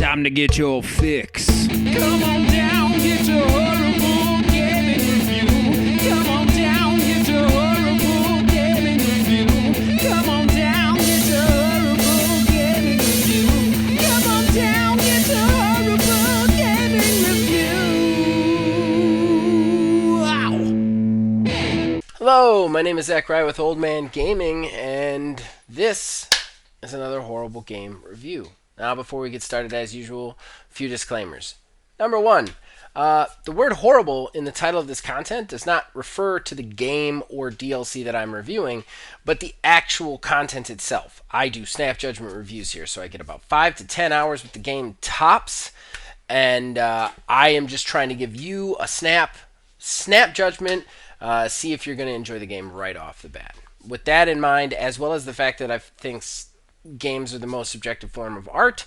time to get your fix. Come on down, get your horrible gaming review. Come on down, get your horrible gaming review. Come on down, get your horrible gaming review. Come on down, get your horrible gaming review. Wow. Hello, my name is Zach Rye with Old Man Gaming, and this is another horrible game review. Now, before we get started, as usual, a few disclaimers. Number one, the word horrible in the title of this content does not refer to the game or DLC that I'm reviewing, but the actual content itself. I do snap judgment reviews here, so I get about 5 to 10 hours with the game tops, and I am just trying to give you a snap judgment, see if you're going to enjoy the game right off the bat. With that in mind, as well as the fact that I think games are the most subjective form of art,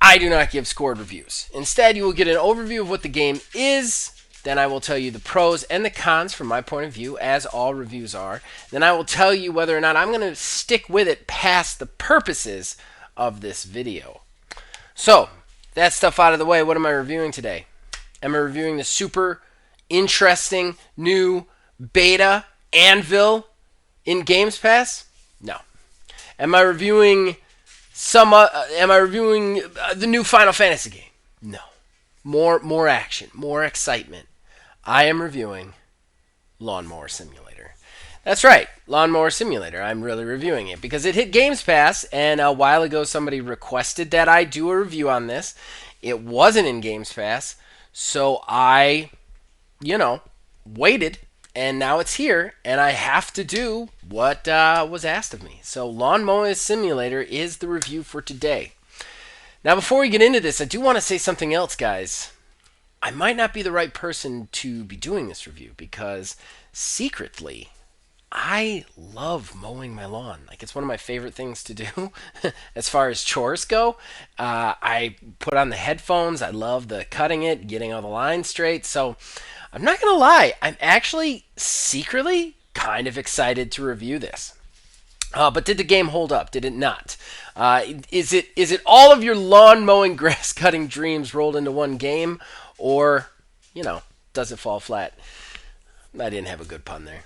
I do not give scored reviews. Instead, you will get an overview of what the game is. Then I will tell you the pros and the cons from my point of view, as all reviews are. Then I will tell you whether or not I'm going to stick with it past the purposes of this video. So, that stuff out of the way, what am I reviewing today? Am I reviewing the super interesting new beta Anvil in Games Pass? No. Am I reviewing the new Final Fantasy game? No. More action, more excitement. I am reviewing Lawnmower Simulator. That's right, Lawnmower Simulator. I'm really reviewing it because it hit Games Pass, and a while ago somebody requested that I do a review on this. It wasn't in Games Pass, so I, waited. And now it's here, and I have to do what was asked of me. So Lawnmower Simulator is the review for today. Now, before we get into this, I do want to say something else, guys. I might not be the right person to be doing this review because, secretly, I love mowing my lawn. Like, it's one of my favorite things to do as far as chores go. I put on the headphones. I love the cutting it, getting all the lines straight. So I'm not going to lie, I'm actually secretly kind of excited to review this. But did the game hold up? Did it not? Is it all of your lawn mowing, grass cutting dreams rolled into one game? Or, does it fall flat? I didn't have a good pun there.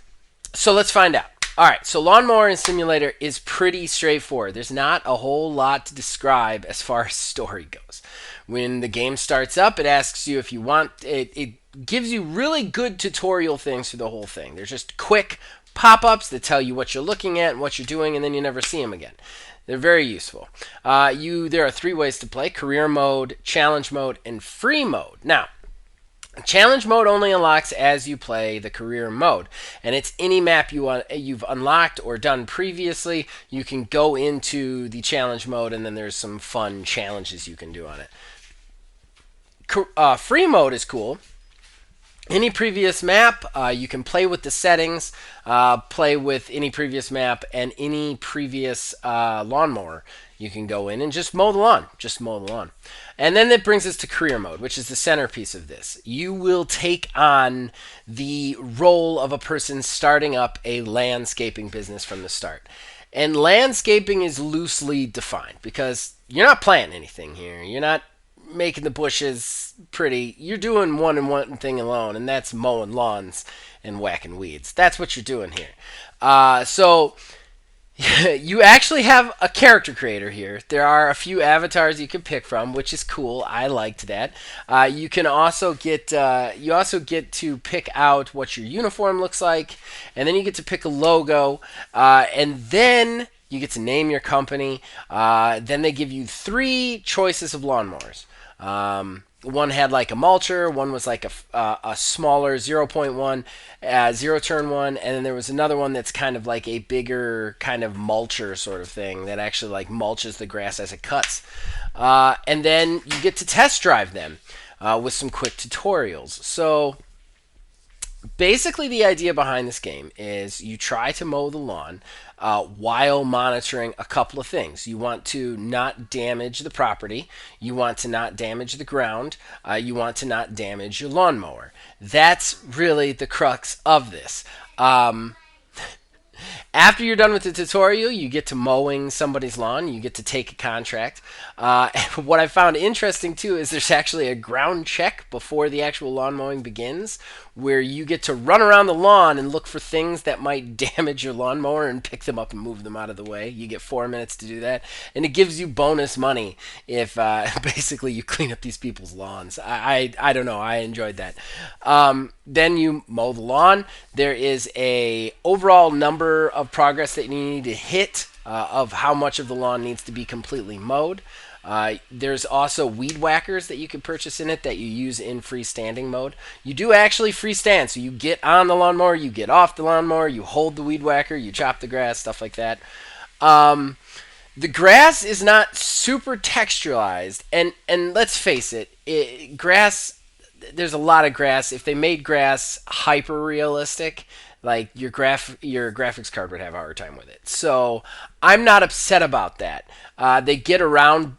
So let's find out. Alright, so Lawnmower Simulator is pretty straightforward. There's not a whole lot to describe as far as story goes. When the game starts up, it asks you if you want it gives you really good tutorial things through the whole thing. There's just quick pop-ups that tell you what you're looking at and what you're doing, and then you never see them again. They're very useful. There are 3 ways to play: career mode, challenge mode, and free mode. Now, challenge mode only unlocks as you play the career mode, and it's any map you've unlocked or done previously. You can go into the challenge mode, and then there's some fun challenges you can do on it. Free mode is cool. Any previous map, you can play with the settings, play with any previous map and any previous lawnmower. You can go in and just mow the lawn. And then that brings us to career mode, which is the centerpiece of this. You will take on the role of a person starting up a landscaping business from the start. And landscaping is loosely defined because you're not planting anything here. You're not making the bushes pretty. You're doing one thing alone, and that's mowing lawns and whacking weeds. That's what you're doing here. So you actually have a character creator here. There are a few avatars you can pick from, which is cool. I liked that. You can also get to pick out what your uniform looks like, and then you get to pick a logo, and then you get to name your company. Then they give you 3 choices of lawnmowers. One had like a mulcher, one was like a smaller 0.1, 0-turn one, and then there was another one that's kind of like a bigger kind of mulcher sort of thing that actually like mulches the grass as it cuts. And then you get to test drive them with some quick tutorials. So basically the idea behind this game is you try to mow the lawn while monitoring a couple of things. You want to not damage the property. You want to not damage the ground. You want to not damage your lawnmower. That's really the crux of this. After you're done with the tutorial, you get to mowing somebody's lawn. You get to take a contract. And what I found interesting too is there's actually a ground check before the actual lawn mowing begins, where you get to run around the lawn and look for things that might damage your lawnmower and pick them up and move them out of the way. You get 4 minutes to do that, and it gives you bonus money if basically you clean up these people's lawns. I don't know. I enjoyed that. Then you mow the lawn. There is a overall number of progress that you need to hit of how much of the lawn needs to be completely mowed. There's also weed whackers that you can purchase in it that you use in freestanding mode. You do actually freestand, so you get on the lawnmower, you get off the lawnmower, you hold the weed whacker, you chop the grass, stuff like that. The grass is not super texturalized, and let's face it, grass. There's a lot of grass. If they made grass hyper realistic, like your graphics card would have a hard time with it. So I'm not upset about that. They get around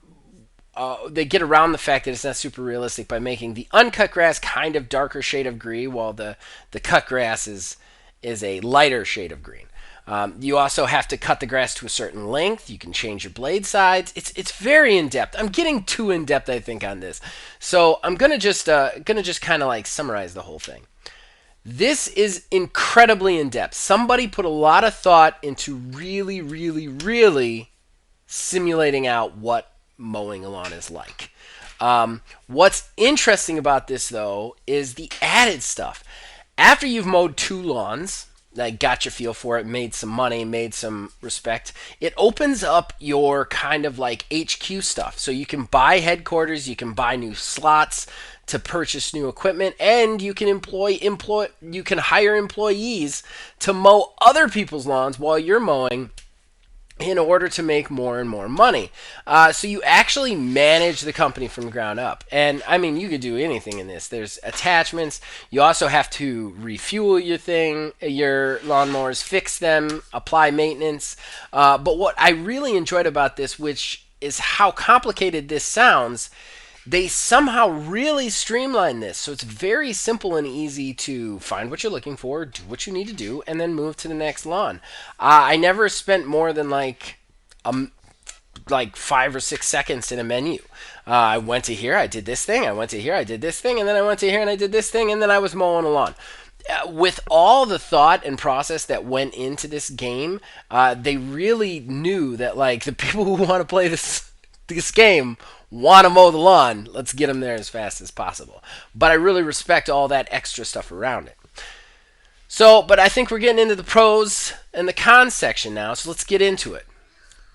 the fact that it's not super realistic by making the uncut grass kind of darker shade of green, while the cut grass is a lighter shade of green. You also have to cut the grass to a certain length. You can change your blade sides. It's very in depth. I'm getting too in depth, I think, on this. So I'm gonna just kind of like summarize the whole thing. This is incredibly in depth. Somebody put a lot of thought into really, really, really simulating out what mowing a lawn is like. What's interesting about this, though, is the added stuff. After you've mowed 2 lawns, like got your feel for it, made some money, made some respect, it opens up your kind of like HQ stuff. So you can buy headquarters, you can buy new slots to purchase new equipment, and you can you can hire employees to mow other people's lawns while you're mowing, in order to make more and more money. So you actually manage the company from the ground up. And I mean, you could do anything in this. There's attachments. You also have to refuel your lawnmowers, fix them, apply maintenance. But what I really enjoyed about this, which is how complicated this sounds, they somehow really streamline this. So it's very simple and easy to find what you're looking for, do what you need to do, and then move to the next lawn. I never spent more than like 5 or 6 seconds in a menu. I went to here, I did this thing, I went to here, I did this thing, and then I went to here and I did this thing, and then I was mowing a lawn. With all the thought and process that went into this game, they really knew that like the people who want to play this game want to mow the lawn. Let's get them there as fast as possible. But I really respect all that extra stuff around it. So, but I think we're getting into the pros and the cons section now, so let's get into it.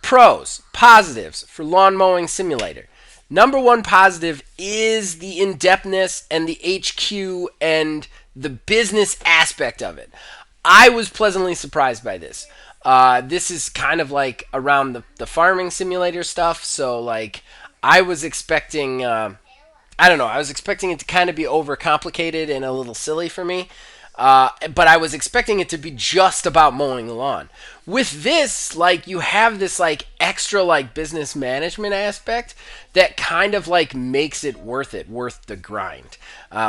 Pros, positives for Lawn Mowing Simulator. Number one positive is the in-depthness and the HQ and the business aspect of it. I was pleasantly surprised by this. This is kind of like around the farming simulator stuff, so like I was expecting, I was expecting it to kind of be overcomplicated and a little silly for me. But I was expecting it to be just about mowing the lawn. With this, like, you have this, like, extra, like, business management aspect that kind of, like, makes it worth the grind,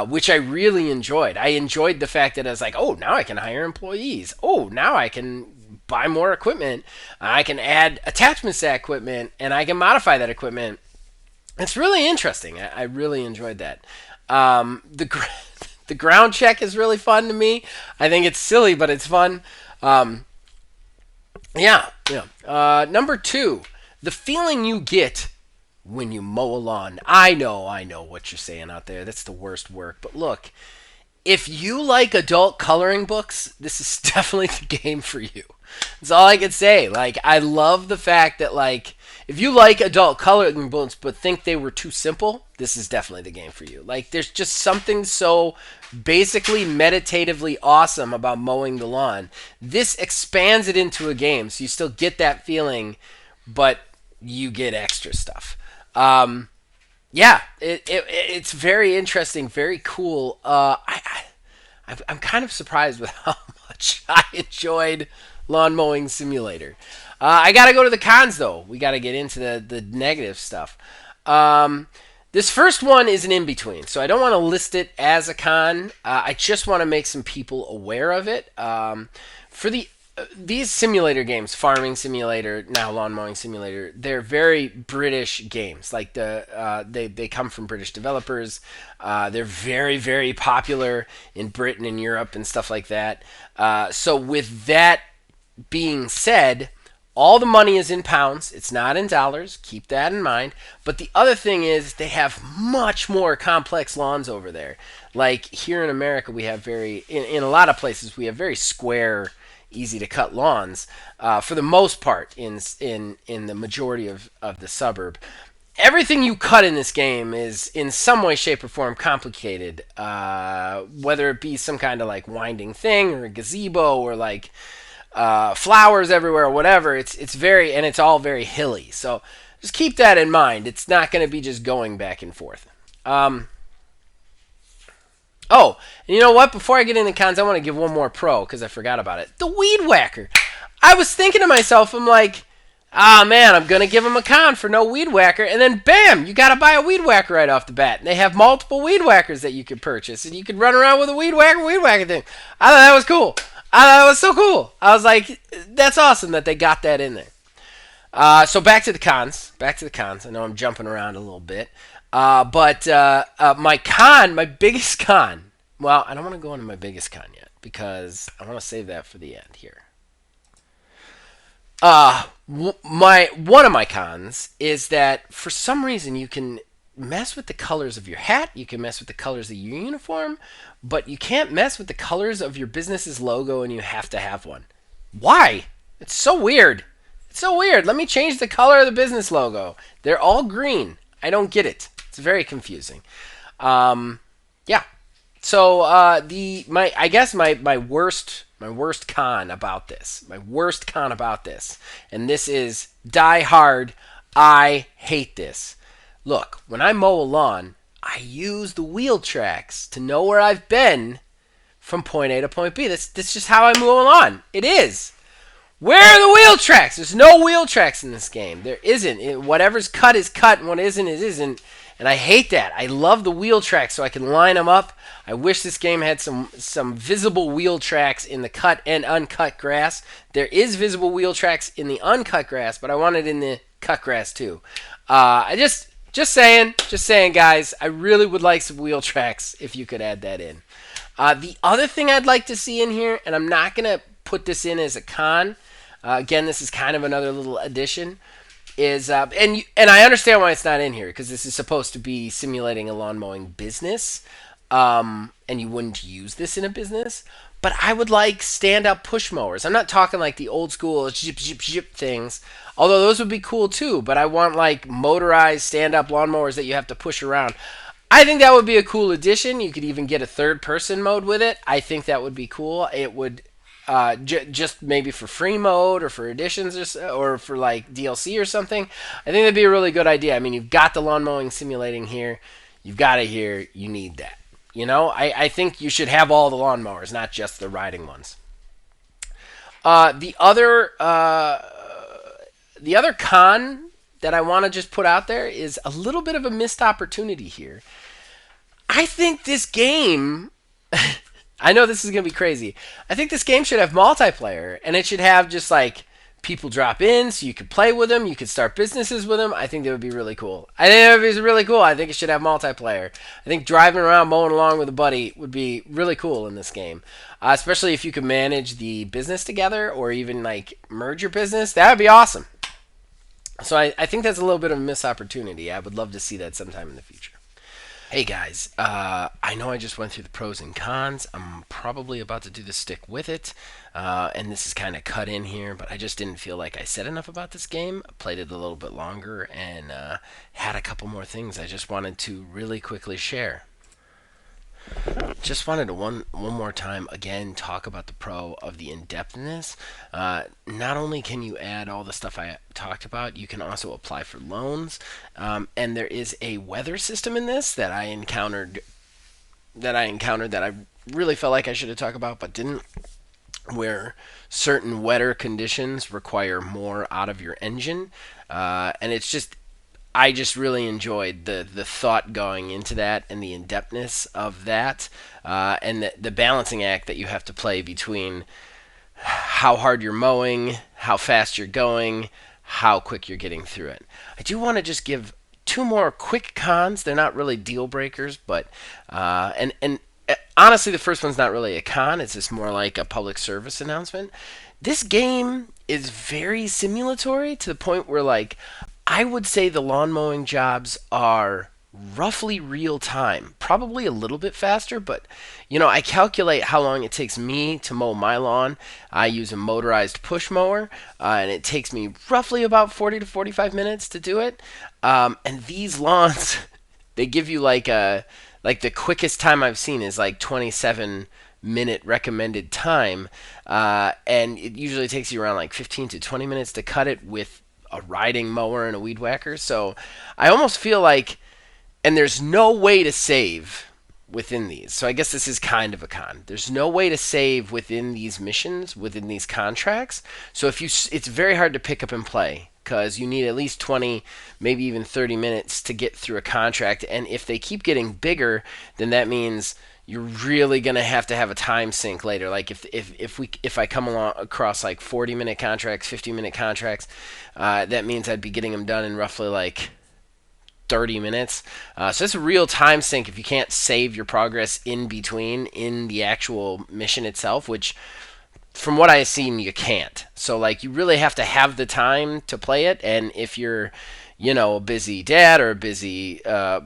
which I really enjoyed. I enjoyed the fact that I was like, oh, now I can hire employees. Oh, now I can buy more equipment. I can add attachments to that equipment, and I can modify that equipment. It's really interesting. I really enjoyed that. The ground check is really fun to me. I think it's silly, but it's fun. Number two, the feeling you get when you mow a lawn. I know what you're saying out there. That's the worst work. But look, if you like adult coloring books, this is definitely the game for you. That's all I can say. Like, I love the fact that, like, if you like adult coloring books but think they were too simple, this is definitely the game for you. Like, there's just something so basically meditatively awesome about mowing the lawn. This expands it into a game, so you still get that feeling, but you get extra stuff. It's very interesting, very cool. I'm kind of surprised with how much I enjoyed Lawn Mowing Simulator. I gotta go to the cons, though. We gotta get into the negative stuff. This first one is an in-between, so I don't want to list it as a con. I just want to make some people aware of it. For the these simulator games, Farming Simulator, now Lawn Mowing Simulator, they're very British games. Like they come from British developers. They're very, very popular in Britain and Europe and stuff like that. So with that being said, all the money is in pounds. It's not in dollars. Keep that in mind. But the other thing is they have much more complex lawns over there. Like here in America, we have in a lot of places, we have very square, easy to cut lawns for the most part in the majority of the suburb. Everything you cut in this game is in some way, shape, or form complicated. Whether it be some kind of like winding thing or a gazebo or like flowers everywhere or whatever. It's all very hilly. So just keep that in mind. It's not going to be just going back and forth. Oh, and you know what? Before I get into cons, I want to give one more pro because I forgot about it. The Weed Whacker. I was thinking to myself, I'm like, man, I'm going to give him a con for no Weed Whacker. And then, bam, you got to buy a Weed Whacker right off the bat. And they have multiple Weed Whackers that you could purchase. And you could run around with a Weed Whacker thing. I thought that was cool. I thought it was so cool. I was like, that's awesome that they got that in there. So back to the cons. I know I'm jumping around a little bit. But my biggest con, well, I don't want to go into my biggest con yet because I want to save that for the end here. One of my cons is that for some reason you can mess with the colors of your hat, you can mess with the colors of your uniform, but you can't mess with the colors of your business's logo and you have to have one. Why? It's so weird. Let me change the color of the business logo. They're all green. I don't get it. It's very confusing. Yeah. So my worst con about this, and this is die hard. I hate this. Look, when I mow a lawn, I use the wheel tracks to know where I've been from point A to point B. That's just how I mow a lawn. It is. Where are the wheel tracks? There's no wheel tracks in this game. There isn't. Whatever's cut is cut, and what isn't is isn't. And I hate that. I love the wheel tracks so I can line them up. I wish this game had some visible wheel tracks in the cut and uncut grass. There is visible wheel tracks in the uncut grass, but I want it in the cut grass too. Just saying, guys. I really would like some wheel tracks if you could add that in. The other thing I'd like to see in here, and I'm not gonna put this in as a con. Again, this is kind of another little addition. And I understand why it's not in here because this is supposed to be simulating a lawn mowing business, and you wouldn't use this in a business. But I would like stand-up push mowers. I'm not talking like the old school zip things, although those would be cool too. But I want like motorized stand-up lawn mowers that you have to push around. I think that would be a cool addition. You could even get a third-person mode with it. I think that would be cool. It would. Just maybe for free mode or for additions or for like DLC or something. I think that'd be a really good idea. I mean, you've got the lawn mowing simulating here. You've got it here. You need that. You know, I think you should have all the lawn mowers, not just the riding ones. The other con that I want to just put out there is a little bit of a missed opportunity here. I think this game... I know this is going to be crazy. I think this game should have multiplayer, and it should have just like people drop in so you could play with them, you could start businesses with them. I think that would be really cool. I think it should have multiplayer. I think driving around mowing along with a buddy would be really cool in this game, especially if you could manage the business together or even like merge your business. That would be awesome. So I think that's a little bit of a missed opportunity. I would love to see that sometime in the future. Hey guys, I know I just went through the pros and cons. I'm probably about to do the stick with it, and this is kind of cut in here, but I just didn't feel like I said enough about this game. I played it a little bit longer and had a couple more things I just wanted to really quickly share. Just wanted to one more time again talk about the pro of the in-depthness. Not only can you add all the stuff I talked about, you can also apply for loans. And there is a weather system in this that I encountered that I really felt like I should have talked about but didn't, where certain weather conditions require more out of your engine. And it's just I just really enjoyed the thought going into that and the in-depthness of that, and the balancing act that you have to play between how hard you're mowing, how fast you're going, how quick you're getting through it. I do want to just give two more quick cons. They're not really deal breakers, but honestly, the first one's not really a con. It's just more like a public service announcement. This game is very simulatory to the point where, like, I would say the lawn mowing jobs are roughly real time, probably a little bit faster, but I calculate how long it takes me to mow my lawn. I use a motorized push mower, and it takes me roughly about 40 to 45 minutes to do it. And these lawns, they give you like the quickest time I've seen is like 27-minute recommended time, and it usually takes you around like 15 to 20 minutes to cut it with a riding mower and a weed whacker. So I almost feel like, and there's no way to save within these. So I guess this is kind of a con. There's no way to save within these missions, within these contracts. So it's very hard to pick up and play because you need at least 20, maybe even 30 minutes to get through a contract. And if they keep getting bigger, then that means you're really gonna have to have a time sink later. Like if I come along across like 40-minute contracts, 50-minute contracts, that means I'd be getting them done in roughly like 30 minutes. So it's a real time sink if you can't save your progress in between in the actual mission itself, which from what I've seen you can't. So like you really have to have the time to play it, and if you're a busy dad or a busy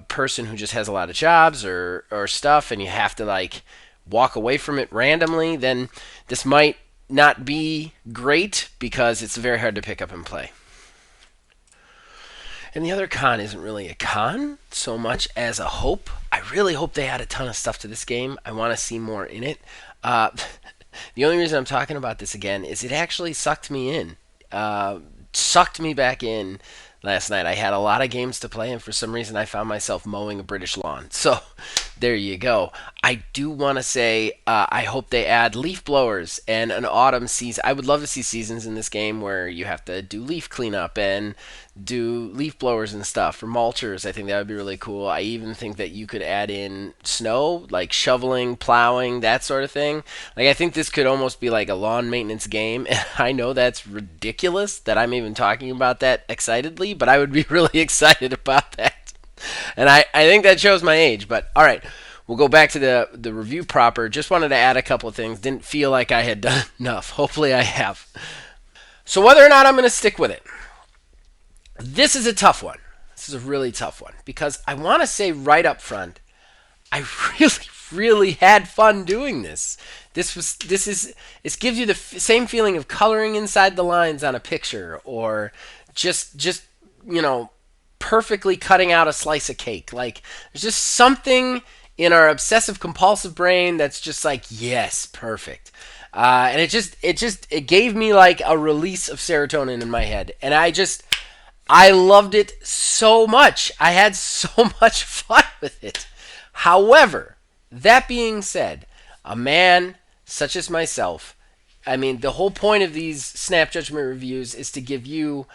person who just has a lot of jobs or stuff, and you have to like walk away from it randomly, then this might not be great because it's very hard to pick up and play. And the other con isn't really a con so much as a hope. I really hope they add a ton of stuff to this game. I want to see more in it. The only reason I'm talking about this again is it actually sucked me in. Sucked me back in last night. I had a lot of games to play, and for some reason I found myself mowing a British lawn. So there you go. I do want to say I hope they add leaf blowers and an autumn season. I would love to see seasons in this game where you have to do leaf cleanup and do leaf blowers and stuff for mulchers. I think that would be really cool. I even think that you could add in snow, like shoveling, plowing, that sort of thing. Like I think this could almost be like a lawn maintenance game. And I know that's ridiculous that I'm even talking about that excitedly, but I would be really excited about that. And I think that shows my age. But all right, we'll go back to the review proper. Just wanted to add a couple of things. Didn't feel like I had done enough. Hopefully I have. So whether or not I'm going to stick with it, this is a tough one. This is a really tough one because I want to say right up front, I really, really had fun doing this. It gives you the same feeling of coloring inside the lines on a picture, or just perfectly cutting out a slice of cake. Like there's just something in our obsessive compulsive brain that's just like, yes, perfect. And it gave me like a release of serotonin in my head, and I loved it so much. I had so much fun with it. However, that being said, a man such as myself, I mean, the whole point of these Snap Judgment reviews is to give you,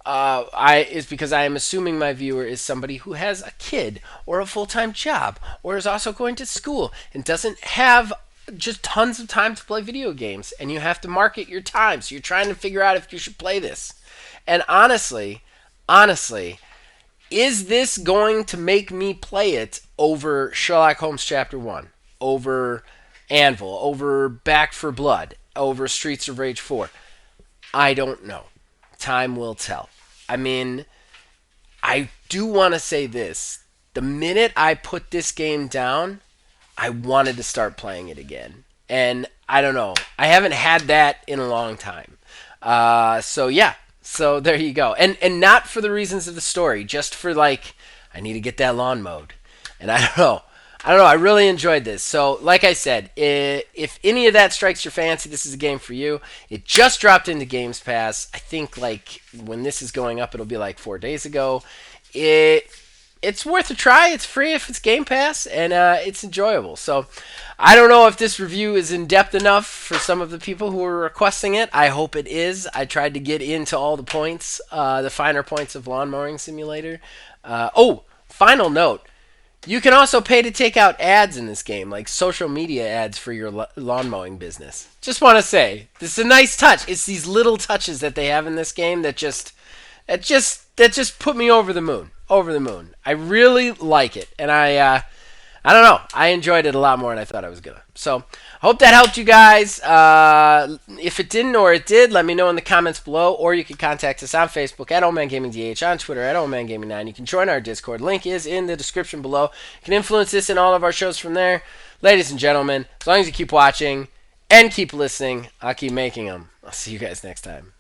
is because I am assuming my viewer is somebody who has a kid or a full-time job or is also going to school and doesn't have just tons of time to play video games, and you have to market your time. So you're trying to figure out if you should play this. And honestly, is this going to make me play it over Sherlock Holmes Chapter 1, over Anvil, over Back for Blood, over Streets of Rage 4? I don't know. Time will tell. I mean, I do want to say this. The minute I put this game down, I wanted to start playing it again. And I don't know. I haven't had that in a long time. So yeah. So there you go. And not for the reasons of the story, just for like, I need to get that lawn mowed. And I don't know. I really enjoyed this. So like I said, if any of that strikes your fancy, this is a game for you. It just dropped into Games Pass. I think like when this is going up, it'll be like 4 days ago. It's worth a try. It's free if it's Game Pass, and it's enjoyable. So I don't know if this review is in depth enough for some of the people who are requesting it. I hope it is. I tried to get into all the points, the finer points of Lawn Mowing Simulator. Final note. You can also pay to take out ads in this game, like social media ads for your lawn mowing business. Just want to say, this is a nice touch. It's these little touches that they have in this game that just put me over the moon. Over the moon. I really like it, and I don't know. I enjoyed it a lot more than I thought I was gonna. So, I hope that helped you guys. If it didn't or it did, let me know in the comments below, or you can contact us on Facebook at OldManGamingDH, on Twitter at OldManGaming9. You can join our Discord. Link is in the description below. You can influence this in all of our shows from there. Ladies and gentlemen, as long as you keep watching and keep listening, I'll keep making them. I'll see you guys next time.